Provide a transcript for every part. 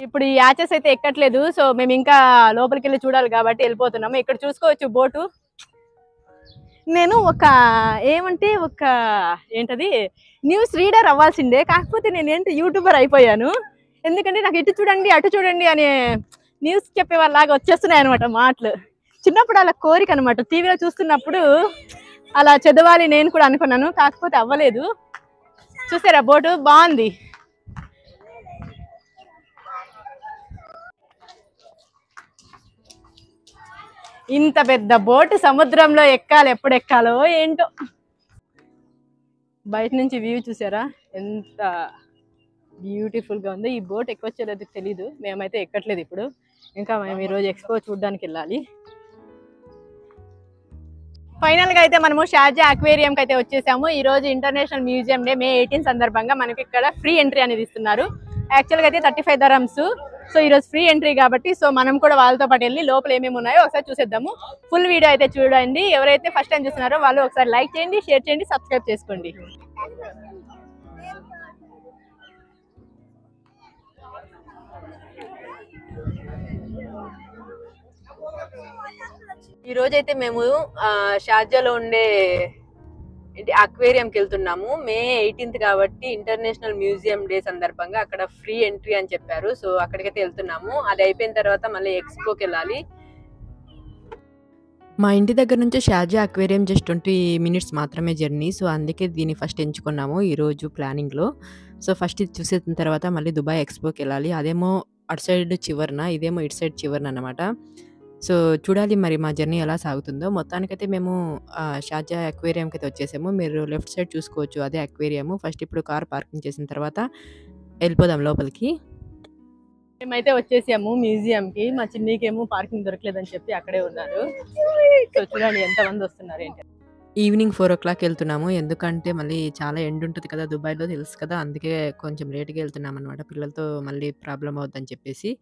ఇప్పుడు ఈ యాచెస్ అయితే ఎక్కట్లేదు. సో మేము ఇంకా లోపలికి వెళ్ళి చూడాలి కాబట్టి వెళ్ళిపోతున్నాము. ఇక్కడ చూసుకోవచ్చు బోటు. నేను ఏంటది న్యూస్ రీడర్ అవ్వాల్సిందే, కాకపోతే నేను యూట్యూబర్ అయిపోయాను. ఎందుకంటే నాకు ఇటు చూడండి అటు చూడండి అనే న్యూస్ చెప్పే వాళ్ళలాగా వచ్చేస్తున్నాయి అనమాట మాటలు. చిన్నప్పుడు అలా కోరిక అనమాట, టీవీలో చూస్తున్నప్పుడు అలా చదవాలి నేను కూడా అనుకున్నాను, కాకపోతే అవ్వలేదు. చూసారా బోటు బాగుంది. ఇంత పెద్ద బోటు సముద్రంలో ఎక్కాలి, ఎప్పుడు ఎక్కాలో ఏంటో. బయట నుంచి వ్యూ చూసారా ఎంత బ్యూటిఫుల్ గా ఉంది. ఈ బోట్ ఎక్కొచ్చేది తెలీదు, మేమైతే ఎక్కట్లేదు ఇప్పుడు. ఇంకా మేము ఈరోజు ఎక్స్పో చూడడానికి వెళ్ళాలి. ఫైనల్ గా అయితే మనము షార్జా అక్వేరియం కి అయితే వచ్చేసాము. ఈ రోజు ఇంటర్నేషనల్ మ్యూజియం డే, May 18 సందర్భంగా మనకి ఇక్కడ ఫ్రీ ఎంట్రీ అనేది ఇస్తున్నారు. యాక్చువల్గా అయితే 35 dirhams. సో ఈరోజు ఫ్రీ ఎంట్రీ కాబట్టి సో మనం కూడా వాళ్ళతో పాటు వెళ్ళి లోపల ఏమేమి ఉన్నాయో ఒకసారి చూసేద్దాము. ఫుల్ వీడియో అయితే చూడండి. ఎవరైతే ఫస్ట్ టైం చూస్తున్నారో వాళ్ళు ఒకసారి లైక్ చేయండి, షేర్ చేయండి, సబ్స్క్రైబ్ చేసుకోండి. ఈ రోజైతే మేము షార్జాలో ఉండే అక్వేరియంకి వెళ్తున్నాము. May 18 కాబట్టి ఇంటర్నేషనల్ మ్యూజియం డే సందర్భంగా అక్కడ ఫ్రీ ఎంట్రీ అని చెప్పారు. సో అక్కడికైతే వెళ్తున్నాము. అది అయిపోయిన తర్వాత మళ్ళీ ఎక్స్పోకి వెళ్ళాలి. మా ఇంటి దగ్గర నుంచి షార్జా అక్వేరియం జస్ట్ 20 minutes మాత్రమే జర్నీ. సో అందుకే దీన్ని ఫస్ట్ ఎంచుకున్నాము ఈరోజు ప్లానింగ్లో. సో ఫస్ట్ ఇది చూసేసిన తర్వాత మళ్ళీ దుబాయ్ ఎక్స్పోకి వెళ్ళాలి. అదేమో అటు సైడ్ చివరన, ఇదేమో ఇటు సైడ్ చివరన అనమాట. సో చూడాలి మరి మా జర్నీ ఎలా సాగుతుందో. మొత్తానికైతే మేము షార్జా అక్వేరియంకి అయితే వచ్చేసాము. మీరు లెఫ్ట్ సైడ్ చూసుకోవచ్చు, అదే అక్వేరియం. ఫస్ట్ ఇప్పుడు కార్ పార్కింగ్ చేసిన తర్వాత వెళ్ళిపోదాం లోపలికి. మేమైతే వచ్చేసాము మ్యూజియంకి. మా చిన్నీకేమో పార్కింగ్ దొరకలేదని చెప్పి అక్కడే ఉన్నారు. సో చూడండి ఎంతమంది వస్తున్నారు ఏంటి. ఈవినింగ్ 4 o'clock వెళ్తున్నాము. ఎందుకంటే మళ్ళీ చాలా ఎండ్ ఉంటుంది కదా దుబాయ్లో, తెలుసు కదా. అందుకే కొంచెం లేట్గా వెళ్తున్నాం అనమాట, పిల్లలతో మళ్ళీ ప్రాబ్లం అవుద్దని చెప్పేసి.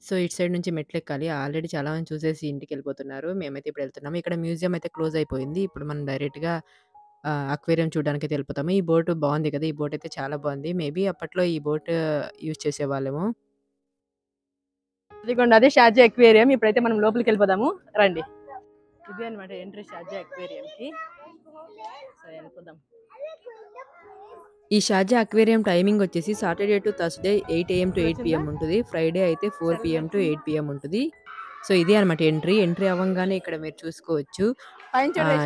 సో ఇటు సైడ్ నుంచి మెట్లు ఎక్కాలి. ఆల్రెడీ చాలా మంది చూసేసి ఇంటికి వెళ్ళిపోతున్నారు. మేమైతే ఇప్పుడు వెళ్తున్నాము. ఇక్కడ మ్యూజియం అయితే క్లోజ్ అయిపోయింది. ఇప్పుడు మనం డైరెక్ట్గా అక్వేరియం చూడడానికి అయితే వెళ్ళిపోతాము. ఈ బోట్ బాగుంది కదా, ఈ బోట్ అయితే చాలా బాగుంది. మేబీ అప్పట్లో ఈ బోట్ యూజ్ చేసేవాళ్ళము. ఇదిగోండి అదే షార్జా అక్వేరియం. ఇప్పుడైతే మనం లోపలికి వెళ్ళిపోదాము రండి. ఇదే అనమాట ఎంట్రీ షార్జా అక్వేరియంకి. సో వెళ్ళిపోదాం. ఈ షార్జా అక్వేరియం టైమింగ్ వచ్చేసి Saturday to Thursday 8 AM to 8 PM ఉంటుంది. ఫ్రైడే అయితే 4 PM to 8 PM ఉంటుంది. సో ఇదే అనమాట ఎంట్రీ అవ్వగానే ఇక్కడ మీరు చూసుకోవచ్చు.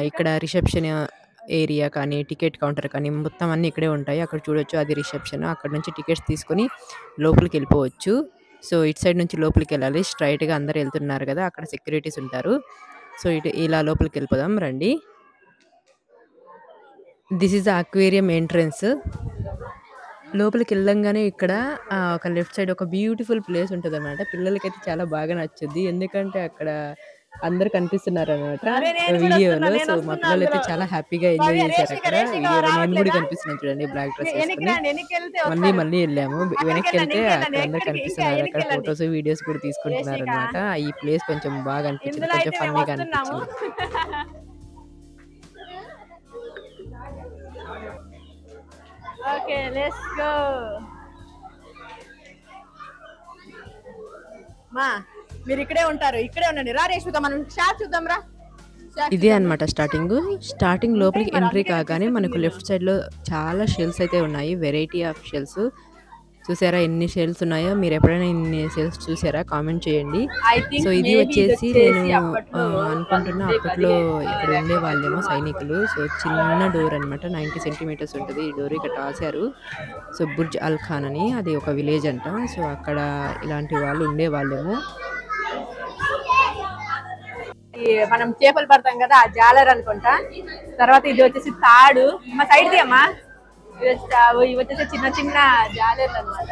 ఇక్కడ రిసెప్షన్ ఏరియా కానీ, టికెట్ కౌంటర్ కానీ మొత్తం అన్నీ ఇక్కడే ఉంటాయి. అక్కడ చూడొచ్చు, అది రిసెప్షన్. అక్కడ నుంచి టికెట్స్ తీసుకొని లోపలికి వెళ్ళిపోవచ్చు. సో ఇటు సైడ్ నుంచి లోపలికి వెళ్ళాలి. స్ట్రైట్గా అందరు వెళ్తున్నారు కదా, అక్కడ సెక్యూరిటీస్ ఉంటారు. సో ఇటు ఇలా లోపలికి వెళ్ళిపోదాం రండి. This is the aquarium entrance. లోపలికి వెళ్ళంగానే ఇక్కడ ఒక లెఫ్ట్ సైడ్ ఒక బ్యూటిఫుల్ ప్లేస్ ఉంటుంది అనమాట. పిల్లలకైతే చాలా బాగా నచ్చుద్ది, ఎందుకంటే అక్కడ అందరు కనిపిస్తున్నారు అనమాట వీడియోలో. సో మా పిల్లలు అయితే చాలా హ్యాపీగా ఎంజాయ్ చేశారు అక్కడ వీడియోలో. నేను కూడా కనిపిస్తున్నాను చూడండి, బ్లాక్ డ్రెస్ వేసుకుని. మళ్ళీ వెళ్ళాము. వెనక్కి వెళ్తే అక్కడ అందరు కనిపిస్తున్నారు. అక్కడ ఫొటోస్ వీడియోస్ కూడా తీసుకుంటున్నారు అనమాట. ఈ ప్లేస్ కొంచెం బాగా అనిపించింది, కొంచెం ఫన్నీగా అనిపించింది. Okay, let's go. మా మీరు ఇక్కడే ఉంటారు, ఇక్కడే ఉండండి. రా రేష్మిక, మనం షాప్ చూద్దాం రా. ఇదే అనమాట స్టార్టింగ్ లోపలికి ఎంట్రీ కాగానే మనకు లెఫ్ట్ సైడ్ లో చాలా షెల్స్ అయితే ఉన్నాయి. Variety of shells. చూసారా ఎన్ని షెల్స్ ఉన్నాయో? మీరు ఎప్పుడైనా ఇన్ని షెల్స్ చూసారా? కామెంట్ చేయండి. సో ఇది వచ్చేసి నేను అనుకుంటున్నా అప్పట్లో ఇక్కడ ఉండే వాళ్ళేమో సైనికులు. సో చిన్న డోర్ అనమాట, 90 centimeters ఉంటుంది ఈ డోర్. ఇక్కడ రాశారు. సో బుర్జ్ అల్ ఖాన్ అని, అది ఒక విలేజ్ అంట. సో అక్కడ ఇలాంటి వాళ్ళు ఉండే వాళ్ళేమో. మనం చేపలు పడతాం కదా, ఆ జాలర్ అనుకుంటా. తర్వాత ఇది వచ్చేసి తాడు. మా సైడ్ అమ్మా, ఇవి వచ్చేసి చిన్న చిన్న జాలర్లు అనమాట.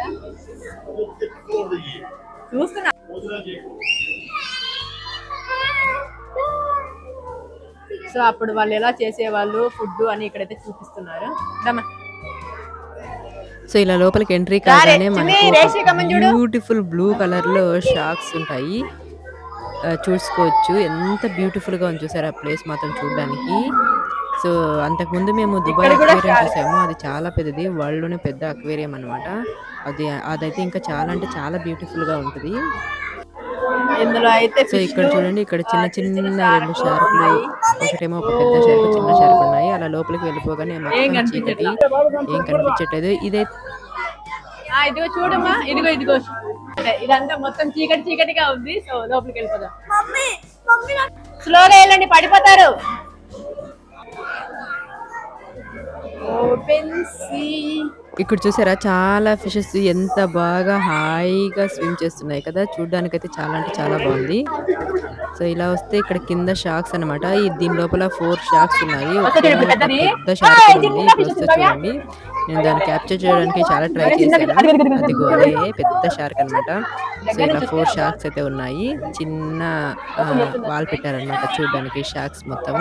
చూస్తున్నా. సో అప్పుడు వాళ్ళు ఎలా చేసేవాళ్ళు ఫుడ్ అని ఇక్కడైతే చూపిస్తున్నారు. సో ఇలా లోపలికి ఎంట్రీ కాగానే మనకి బ్యూటిఫుల్ బ్లూ కలర్ లో షార్క్స్ ఉంటాయి, చూసుకోవచ్చు. ఎంత బ్యూటిఫుల్ గా ఉంది చూసారు ఆ ప్లేస్ మాత్రం చూడడానికి. సో అంతకుముందు మేము దుబాయ్ అక్వేరియం చూసాము. అది చాలా పెద్దది, వరల్డ్ లోనే పెద్ద అక్వేరియం అన్నమాట. అదైతే ఇంకా చాలా అంటే చాలా బ్యూటిఫుల్ గా ఉంటుంది. ఇందులో అయితే సో ఇక్కడ చూడండి, ఇక్కడ చిన్న చిన్న 2 షార్కులు, ఒకటేమో ఒక పెద్ద షార్క్, చిన్న షార్క్ ఉన్నాయి. అలా లోపలికి వెళ్ళిపోగానే మొత్తం చీకటి, ఏం కనిపించట్లేదు. ఇదైతే ఇదిగో చూడమ్మా, ఇదిగో ఇదంతా మొత్తం చీకటిగా ఉంది. సో లోపలికి వెళ్ళిపోదాం. స్లోగా వెళ్ళండి, పడిపోతారు. Open see. ఇక్కడ చూసారా, చాలా ఫిషెస్ ఎంత బాగా హాయిగా స్విమ్ చేస్తున్నాయి కదా. చూడ్డానికైతే చాలా అంటే చాలా బాగుంది. సో ఇలా వస్తే ఇక్కడ కింద షార్క్స్ అనమాట. దీని లోపల 4 షార్క్స్ ఉన్నాయి. పెద్ద షార్క్ ఉంది. ఇప్పుడు వస్తే చూడండి, నేను దాన్ని క్యాప్చర్ చేయడానికి చాలా ట్రై చేశాను. అదిగో అదే పెద్ద షార్క్ అనమాట. సో ఇలా 4 షార్క్స్ అయితే ఉన్నాయి. చిన్న వాల్ పెట్టారనమాట చూడడానికి. షార్క్స్ మొత్తం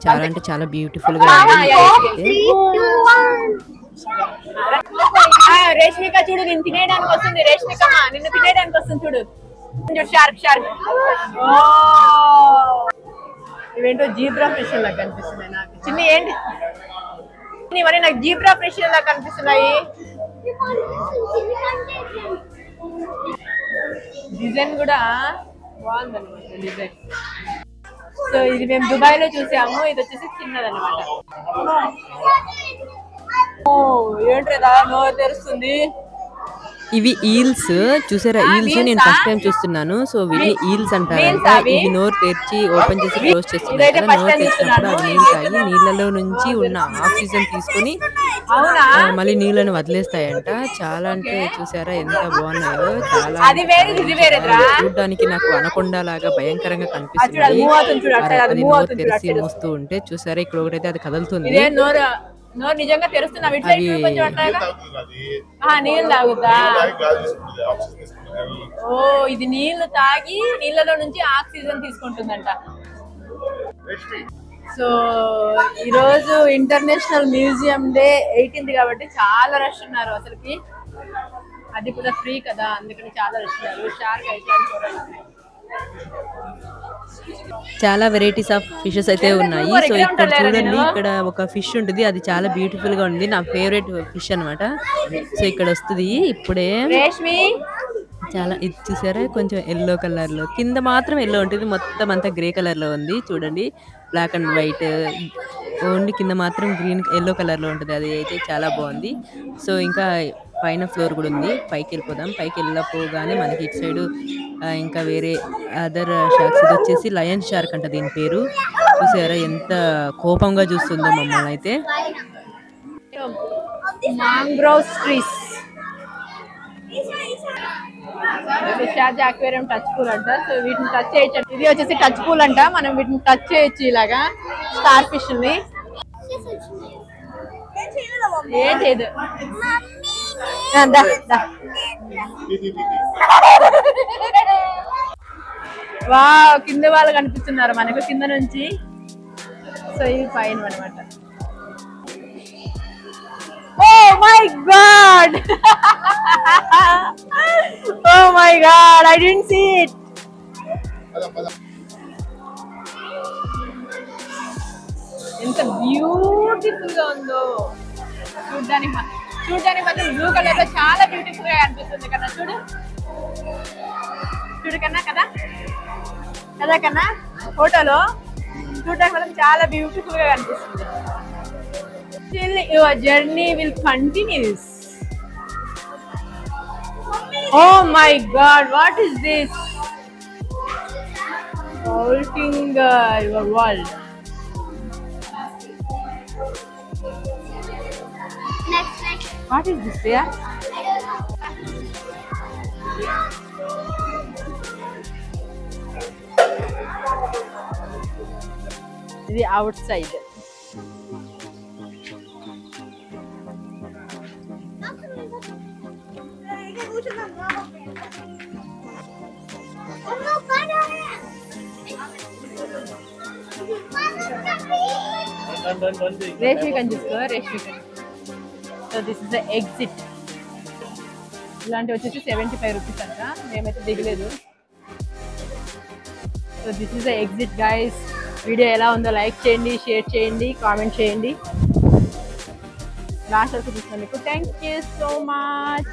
చాలా అంటే చాలా బ్యూటిఫుల్ గా ఉంది. రేష్మిక చూడు, నిన్ను తినేయడానికి వస్తుంది. రేష్మికమ్మ నిన్ను తినేయడానికి వస్తుంది చూడు. షార్క్ ఇవేంటో జీబ్రా ఫిష్ లాగా కనిపిస్తున్నాయి నాకు. చిన్న ఏంటి ఇవన్నీ? నాకు జీబ్రా ఫిష్ లాగా కనిపిస్తున్నాయి. డిజైన్ కూడా బాగుందన్నమాట డిజైన్. సో ఇది మేము దుబాయ్ లో చూసాము. ఇది వచ్చేసి చిన్నదన్నమాట. ఏంట్రా నోరు తెరుస్తుంది. ఇవి ఈల్స్ చూసారా? ఈల్స్ నేను ఫస్ట్ టైం చూస్తున్నాను. సో వీటిని ఈల్స్ అంటారంట. ఇవి నోరు తెరిచి ఓపెన్ చేసి క్లోజ్ చేస్తున్నాయి కదా. నోరు తెరిచినప్పుడు అవి నీళ్ళు తాగి నీళ్ళలో నుంచి ఉన్న ఆక్సిజన్ తీసుకొని మళ్ళీ నీళ్ళని వదిలేస్తాయంట. చాలా అంటే చూసారా ఎంత బాగున్నాయో. చాలా చూడడానికి నాకు అనకొండ లాగా భయంకరంగా కనిపిస్తుంది. అది నోరు తెరిచి మూస్తూ ఉంటే చూసారా, ఇక్కడ ఒకటైతే అది కదులుతుంది. నోరు నిజంగా తెరుస్తున్నా. నీళ్ళు తాగుతా. ఓ ఇది నీళ్లు తాగి నీళ్ళలో నుంచి ఆక్సిజన్ తీసుకుంటుందంట. సో ఈరోజు ఇంటర్నేషనల్ మ్యూజియం డే 18th కాబట్టి చాలా రష్ ఉన్నారు అసలుకి. అది కూడా ఫ్రీ కదా, అందుకని చాలా రష్ ఉన్నారు. షార్క్ అయితే చాలా వెరైటీస్ ఆఫ్ ఫిషెస్ అయితే ఉన్నాయి. సో ఇక్కడ చూడండి, ఇక్కడ ఒక ఫిష్ ఉంటుంది. అది చాలా బ్యూటిఫుల్ గా ఉంది. నా ఫేవరెట్ ఫిష్ అన్నమాట. సో ఇక్కడ వస్తుంది ఇప్పుడే. చాలా ఇది చూసారా, కొంచెం ఎల్లో కలర్ లో, కింద మాత్రం ఎల్లో ఉంటుంది, మొత్తం అంతా గ్రే కలర్ లో ఉంది. చూడండి, బ్లాక్ అండ్ వైట్, ఓన్లీ కింద మాత్రం గ్రీన్ ఎల్లో కలర్ లో ఉంటుంది. అది అయితే చాలా బాగుంది. సో ఇంకా పైన ఫ్లోర్ కూడా ఉంది. పైకి వెళ్ళిపోదాం. పైకి వెళ్ళిపోగానే మనకి ఇటు సైడ్ ఇంకా వేరే అదర్ షార్క్స్. ఇది వచ్చేసి లయన్ షార్క్ అంట దీని పేరు. చూసారా ఎంత కోపంగా చూస్తుందో మమ్మల్ని అయితే. Mangrove trees. Sharjah aquarium touch pool అంట. సో వీటిని టచ్ చేయొచ్చు. ఇది వచ్చేసి టచ్ పూల్ అంట. మనం వీటిని టచ్ చేయొచ్చు ఇలాగా స్టార్ ఫిష్ ని. ఏం చేయదు. వావ్, కింద వాళ్ళు కనిపిస్తున్నారు మనకు కింద నుంచి. సో ఇది పైన అనమాట. Oh my god, oh my god, I didn't see it. ఎంత బ్యూటిఫుల్ గా ఉందో చూడ్డానికి మాత్రం బ్లూ కలర్ లో చాలా బ్యూటిఫుల్ గా అనిపిస్తుంది కదా. చూడు కన్నా కన్నా ఫోటోలో చూడడానికి మాత్రం చాలా బ్యూటిఫుల్ గా కనిపిస్తుంది. Still your journey will continue. Oh my God, what is this? Vaulting your world. Next. What is this, Priya? The outside. Reshmi can just go. So this is the exit. ఇలాంటి వచ్చేసి 75 rupees అంట. మేమైతే దిగలేదు. So this is the exit guys. Video ఎలా ఉందో like చేయండి, share చేయండి, comment చేయండి. లాస్ట్ వరకు చూసినందుకు థ్యాంక్ యూ సో మచ్.